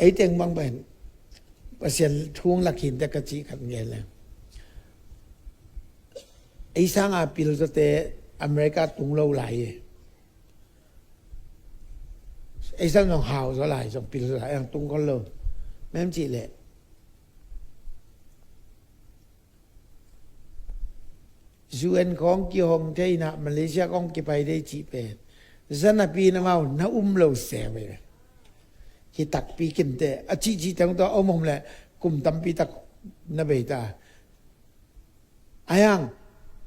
ấy tiếng băng bền và xem thuông là khiến ta cái gì khăn nghe là ấy sang à pil cho te America tung lâu lại ấy sang dòng hào rồi lại dòng pil lại ăn tung con lâu mấy chị lệ UN con kia hồng thế na Malaysia con kia bay đây chị về dân là pi nó mau nó lâu xẻ về khi tắc pi kinh tế à chị thằng đó ông mong là cùng tâm pi tắc nó về ta ayang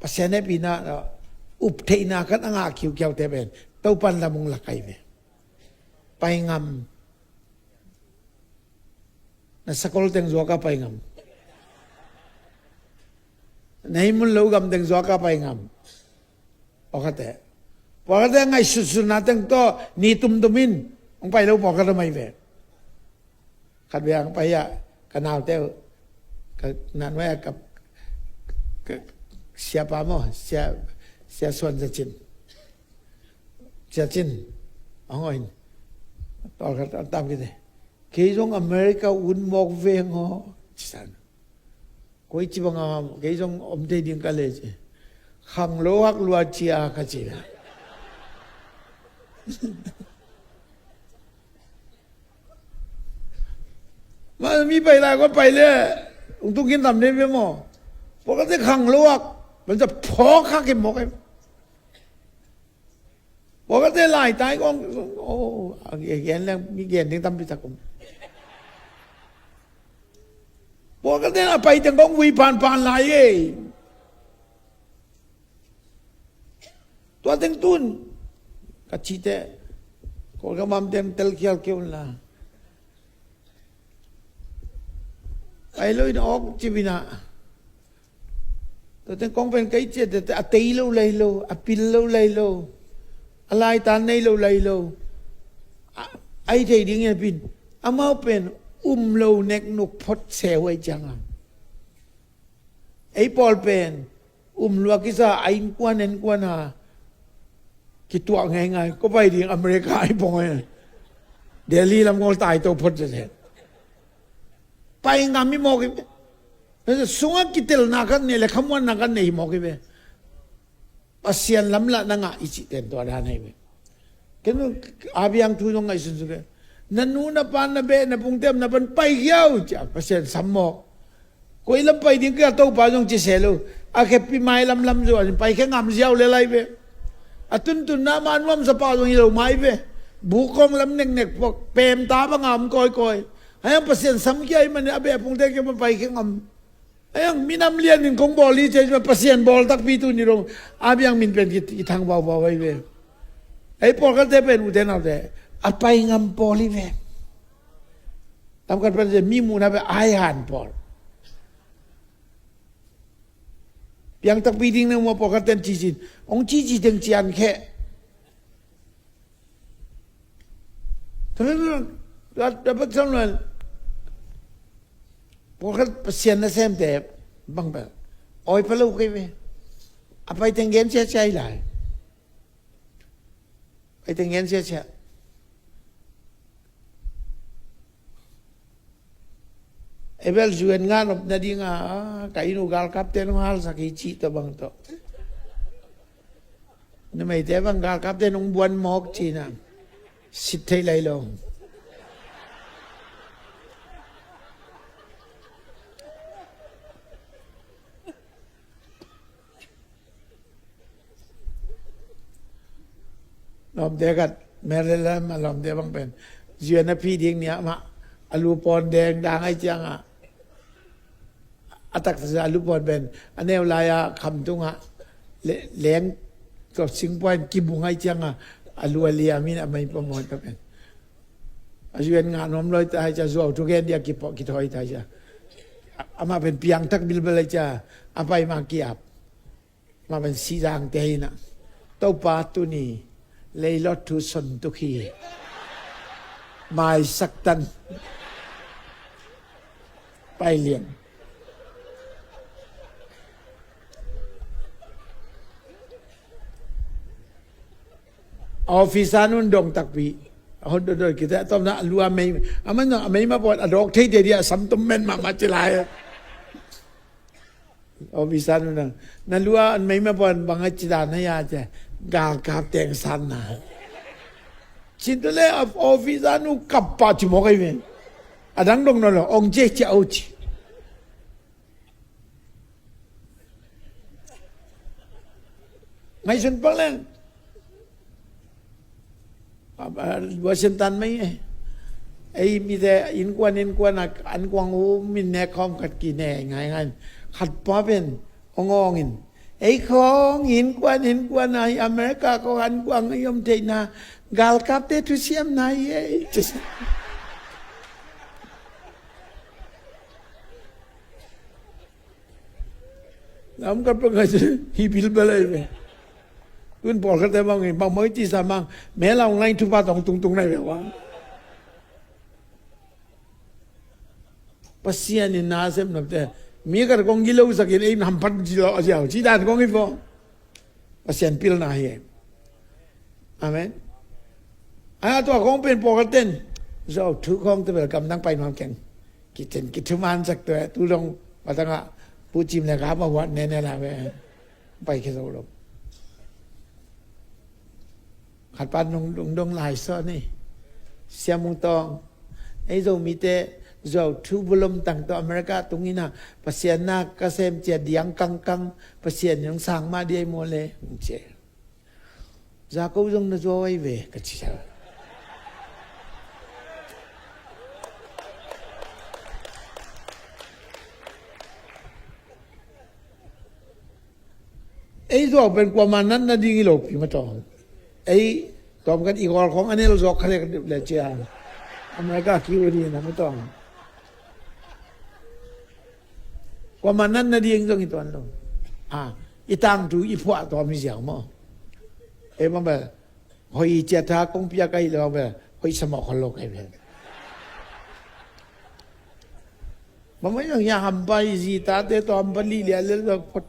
pasien này pi na up thế na cái ngã kiêu kiêu thế bên tàu pan là mong là cái về bay ngầm na sakol teng zua ka bay ngầm nay mun lâu gam teng zua ka bay ngầm okate pokate ngai susu na teng to ni tumin ông bay lâu pokate mai về khát về ông bay ya kanal teo cái nan wayกับsiapa mo sia suan zacin ông ơi tao cái tam cái này cái giống America un mok về ngó san coi chỉ bằng cái giống ông tây điên cái này chứ hàng lô hắc lúa chia cái gì mà mi bay lại có bayเลยông tu kiến làm nên với mòบอกว่าจะขังลวกมันจะพอข้าเก็บหมกไอ้บอกว่าจะไล่ตายก็โอ้เย็นแล้วมีเย็นถึงทำพิธีกรรมบอกว่าจะไปถึงกองวิพานไล่ตัวถึงตุนกัดชีเตะคนก็มั่มเต็มเตลเคียวเกี่ยวละไปเลยออกจีบินะตัวเต็งกองเป็นไก่เจ็ดแต่ตีโลเลยโลปิลโลเลยโลอะไรตาในโลเลยโลไอ้ใจดิ้งเนี่ยปินอามาเป็นโลเน็กนุกพดเสวยจังไอ้ปอลเป็นลัวกิซ่าไอ้กวนเอ็นกวนหาคิดตัวไงก็ไปดิ้งอเมริกาไอ้ปอยเดลีลำงอลตายตัวพดจะเสร็จไปงานไม่มองกันsunga kitel nakan ne le khamwan nakan nei mo ke be pasian lamla nanga ichi ten to da nei be ken abiang thu nong ai sun su ke nanu na pan na be na pung tem na pan pai hiao cha pasian sammo koi lam pai ding ka to pa jong chi selo a ke pi mai lam zo pai ke ngam jiao le lai be atun tun na man wam sa pa jong lo mai be bu kong lam nek pok pem ta ba ngam koi hay pasian sam ki ai man abe pung te ke pai ke ngam ayang minam lian in kong boli je pasien bol tak pitu ni rong abiang min pen ki thang bau ai ve ai por ka te pen uten al de apai ngam poli ve tam kan pen je mi mu na be ai han por piang tak pi ding na mo por ka ten chi jin ong chi deng chian khe thon da ba chang lanพวกpasien na sem te bang ba oi pa lo kai ve apai tengen che chai lai ai tengen che che ebel juen ngan op na di nga kai nu gal kap te no hal saki chi to bang to ne mai te bang gal kap te nong buan mok chi na sit thei lai loลอมเดียกันแม่เลยแล้วมาลอมเดียบังเป็นเยือนพี่ดิ้งเนี้ยมาอลูปอนแดงดังไอ้จังอัตักษะอลูปอนเป็นอันนี้ลายคำตุงเลี้ยงกับสิงปอนกิบุงไอ้จังอลูเลียมินไม่ประมวลเป็นเยือนงานน้อมลอยตายจะสู้ทุกแก่เดียกิปกิถอยตายจะอามาเป็นเปียงทักบิลเบลจะอาไปมาเกียบมาเป็นสีด่างเตยนะเต้าปาตุนีเลยลอดทุสนตุขีไม่สักตันไปเลี้ยงออฟฟิศานุนดงตักปี Hondo kita tom na lua may aman na may mapot adok tay dia samtum men mamachilay. O bisa na lua may mapot banga chida na ya che gal kap teng san na. Chintole of office anu kappa chi mo kai men. Adang dong no lo ong je cha uchi. Ngay sun pang lang. Washington mấy ấy mi thế in quan anh quang u min nè không cắt kỳ nè ngay khát bó bên ông in ấy không in quan này America có anh quang ấy ông thầy na gal cáp tê tu xem này ấy ông cắt băng cái hi bil balaiคุณบอกกันแต่บางไงบางมื้อที่สามังแม้เราไล่ทุบบ้านตรงไหนแบบว่าปัสยานี่น่าเสียมนับแต่มีกันกองกิโลสักไอ้น้ำพันกิโลเสียวจีดานกองอีฟปัสยานพิลนาเฮอาเมนตัวกองเป็นปกติเราทุกของตัวแบบกำลังไปนอนแข่งกิจมันสักตัวตุลงมาตั้งอ่ะผู้จิมเลยครับมาวัดแน่ๆละไปแค่เราลบขัดปันดงลายซ้อนนี่เสียมุงตองไอ้เรามีแต่เราทุบลมต่างตัวอเมริกาตรงนี้นะภาษาหน้าเกษมเจียดยังกังภาษาอย่างสั่งมาดีโมเลเจ้าจะกูจงนึกว่าไอ้เวกชิชาไอ้ตัวเป็นความมันนั้นนะดีกิโลพี่มาตองไอ้ตอมกันอีกอลของอันนี้เราจอกเขาเรียกเลยเจ้าอเมริกาคิวดีนะไม่ต้องว่ามันนั้นนะดีจริงๆตัวนั้นอีตังดูอีพวกตัวมีเสียงมั้งเอ้มันแบบหอยเจ้าท่ากงพิจารณาอีเราแบบหอยสมองคนโลกไอ้แบบมันไม่ต้องยาหันไปสิตาเตะตัวหันไปลีเลียเลยพอด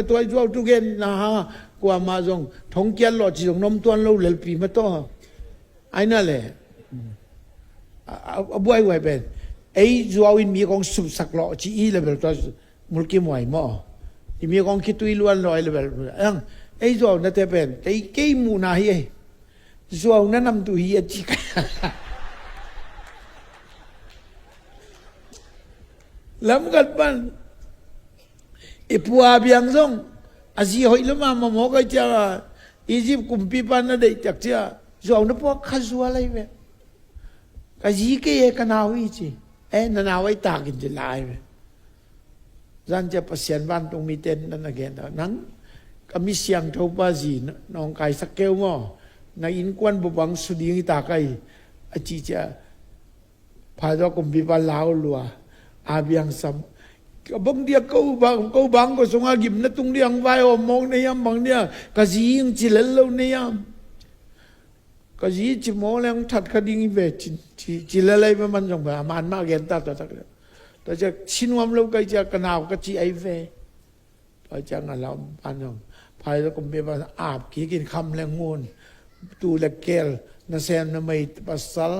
ตัวจูทุกเย็นนะฮะกว่ามาจงทงเกียร์หลอดจีจงน้ำตัวเราเลี้ยปีมาต่อไอ้นั่นแหละบ่อยๆเป็นไอ้จูเอาอินมีของสุบสักหลอดจีอีเลยเป็นตัวมุลกิมวยมั้งอินมีของคิดตุยล้วนลอยเลยเป็นไอ้จูเอานั่นแต่เป็นไอ้เกี่ยมูนาฮีจูเอานั่นนำตุยจีกันแล้วมันกันไอ้ผัวเบียงส่งอาชีพหอยละมาหมอก็จะอียิปต์กุมปีปันนั่นเด็กจากเจ้าส่วนนั้นพวกข้าสัวอะไรเว้ยก็ยี่เกย์กันเอาอีจีนั่นเอาไว้ตากินจะลายเว้ยจันจะประเสริฐบ้านตรงมีเต็นนั่นนะแกนั้นก็มีเสียงทั่วบ้านจีน้องไก่สักเกลมั้งในอินควันบุบังสุดีงิตาไก่อาจีจะพาตัวกุมปีปันลาวลัวอาเบียงซ้ำbang dia kau bang ko sunga gim na tung diang vai o mong ne yam bang dia ka jing chi lelo ne yam ka ji chi mo lang that ka ding ve chi lelai ma man jong ba man ma gen ta ta ta ja chinwam lo kai ja kanaw ka chi ai ve pa ja nga lam an jong phai ko me ba aap ki kin kham le ngun tu le kel na sem na mai pasal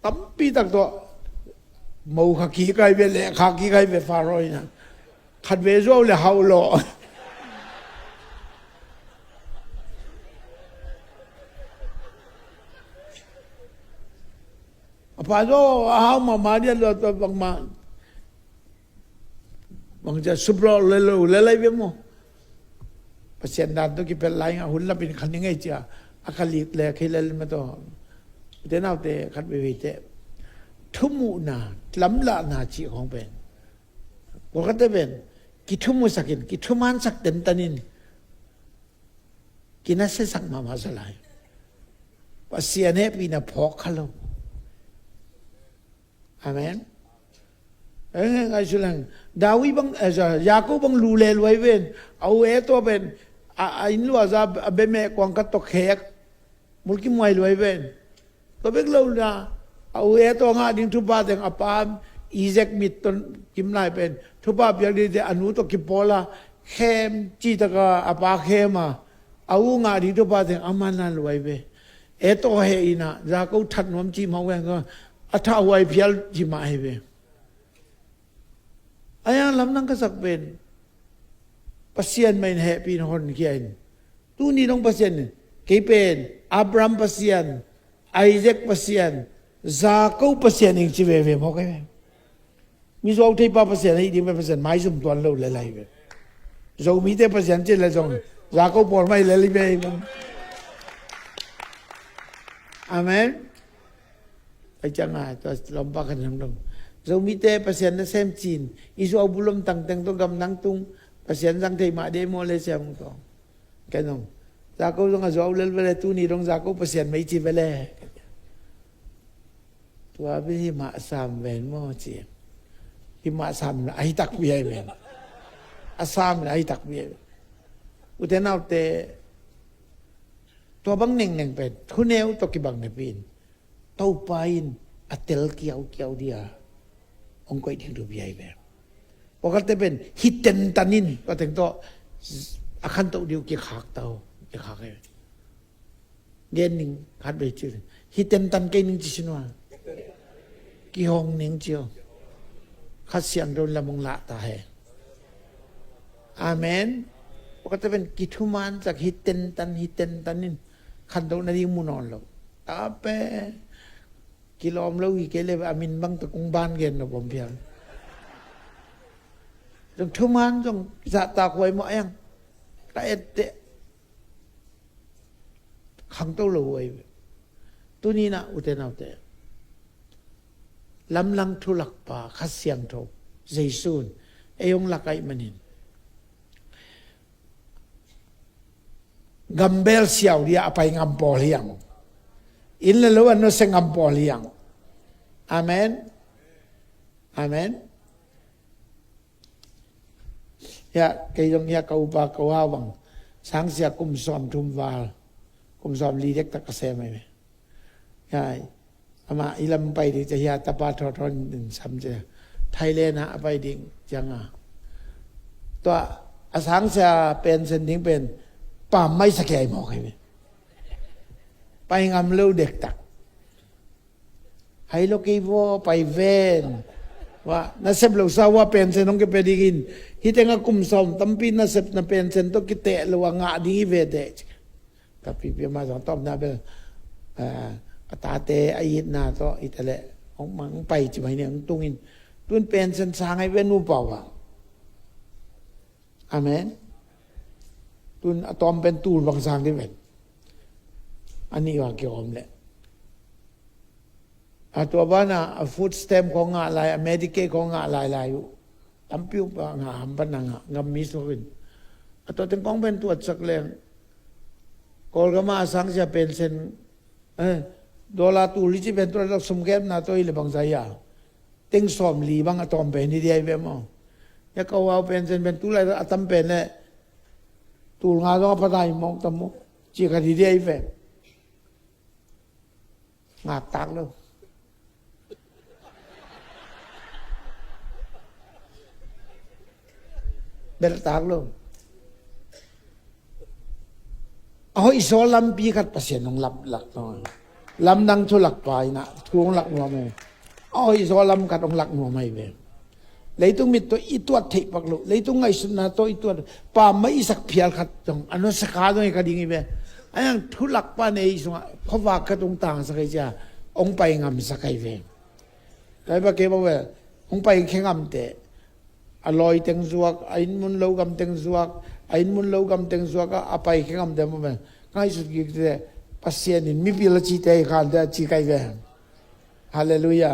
tampi tak to màu khaki khí cái về lệ khaki khí cái về pha rồi nè khát về rồi là hậu lộ pha rồi hậu mà đi là tôi bằng mà bằngจะซุปโรเลยvềมั้งประเสริฐนั่นตัวกี่เป็นไรอ่ะหุ่นละเป็นขันยังไงจ้ะอาคาลิตเลยใครเลยมาตัวเดี๋ยวน่าเตะขัดไปเตะทุมุนาล้ำละนาจีของเป็นบอกกันได้เป็นกิทุมุสักินกิทุมันสักเต็มตันินกินนั่นเสสักมาสลายปัสยาเนี่ยปีน่ะพอกขลุ่มอาเมนไงสุดลังดาวิบังยาคูบังลูเลลไว้เป็นเอาตัวเป็นอินลัวซาเบเมกวางกัตตกเขกมุลกิมวยลไว้เป็นตัวเป็นเราละเอาตัวงาดิ้งทุบบ้านอย่างอปามอีเซกมิดต้นกิมไลเป็นทุบบ้านอย่างนี้แต่อนุตัวกิปโปละเข้มจีตะกาอปาเข้มาเอางาดิ้งทุบบ้านอย่างอามันนั่นไว้เว้ eto he ina za ko that nom chi mau wen ko atha wai phial chi ma he be aya lam nang ka sak ben pasien main he pin hon kian tu ni nong pasien ke pen Abraham pasien Isaac pasien Jacob pasien ing chi ve mo kai mi zo thei pa pasien hi di me pasien mai sum tuan lo le lai be zo mi te pasien che le zong Jacob por mai le li be amen ai changa to lomba kan nam dong zo mi te pasien na sem chin isu bulom tang tang to gam nang tung pasien sang thei ma de mo le sem to kanong Jacob dong zo le le tu ni dong Jacob pasien mai chi vele tua bi ma sam ven mo chi hi ma sam ai tak bi ai ven asam ai tak bi u te nau teตัวบังเน่งเน่งเป็นทุเนวตกิบังเนี่ยเป็นเต้าไปน์อัตเตลเกียวเดียองค์ก็ยิ่งดูใหญ่แบบปกติเป็นฮิตเตนตันินก็ถึงตัวอาคันตัวเดียวเกี่ยขากเต้าเกี่ยขากเลยเรียนหนึ่งคัดไปชื่อฮิตเตนตันเกนึงจิชนัวกี่ห้องหนึ่งเจียวคัดเสียงโดนละมงละตาเหอาเมนปกติเป็นกิทุมานจากฮิตเตนตันนินขันโตนาดีมุนอนเราแต่กิโลมเราอีกเลยอามินบังตะกุงบ้านเกินนะผมเพียงจงทุมานจงจะตากไว้หมดยังแต่เตะขังโตเราไว้ตัวนี้นะอุเทนเอาแต่ลำลังทุลักป่าขัดเสียงโถเจสุนเอยงลักไอมันินgambel siaw dia apa yang ngampol yang in lalu anu se ngampol yang amen ya kayong ya kaupa kawawang sang sia kumsom tumwal kumsom lidek tak kaseme ya ama ilam pai di ja ya tapa thon samje Thailand ha pai ding janga to asang sia pen sen ding penป่าไม่สแกยหมอกให้ไปงามเลี้ยวเด็กตักให้ลูกอีโวไปเวนว่าน่าเสพเหล่าสาวเป็นเซนองก็ไปดีกินฮิตเองก็กุมสมตั้มปีน่าเสพน่าเป็นเซนต้องกิเตะหรือว่างาดีเวเดชกับพี่พี่มาสอนต้อมน่าเป็นตาเตะไอ้ยิดน่าต่ออิตาเล่ของมังไปจีบให้เนี่ยตุ้งอินตุ้นเป็นเซนสางให้เวนูเปล่าวะอาเมนตุนอะตอมเป็นตูนบางสางที่เป็นอันนี้ว่าเกี่ยวกับเนี่ยตัวบ้านฟู้ดสเต็มของอะไรอเมริกาของอะไรอยู่ตั้มปิ้วงาหัมปนังงามมิสวินตัวถึงของเป็นตัวสักเรื่องกอลก็มาสังจะเป็นเซนดอลลาร์ตูลิจิเป็นตัวเราสมแก้มนาตัวอีเลยบางใจอ่ะติ้งสอมลีบางอะตอมเป็นนี่ได้ไหมมั้งยาเขาเอาเป็นเซนเป็นตัวอะไรอะตั้มเป็นเนี่ยตูงาต้องพัฒนามองตมุจีกันดีได้ไหมงาตักเลยเบลตักเลยเอาอิสลามปีกัดภาษาหนองลับหลักหน่อยลำดังทุลักไปนะทุงหลักหัวไม่เอาอิสลามกัดองหลักหัวไม่เว้เลยต้องมีตัวอีตัวเทปักลุเลยต้องไงสุดนะตัวอีตัวป่าไม่สักเพียรขัดตรงอันนั้นสักขาตรงไอ้กระดิ่งไอ้เว้อันนั้นทุลักป่าในส่วนเขาว่ากันตรงต่างสักไอ้จ้าองไปงามสักไอ้เว้แล้วปะเก็บเอาไว้องไปแข่งงามเตะอร่อยเต็งสวกไอ้มุนเล่ากำเต็งสวกไอ้มุนเล่ากำเต็งสวกก็เอาไปแข่งงามเต็มหมดเลยง่ายสุดกี่เตะปัสเซียนินมีพิลจีเตะขันเตะจีไก่เว้ฮาเลลูยา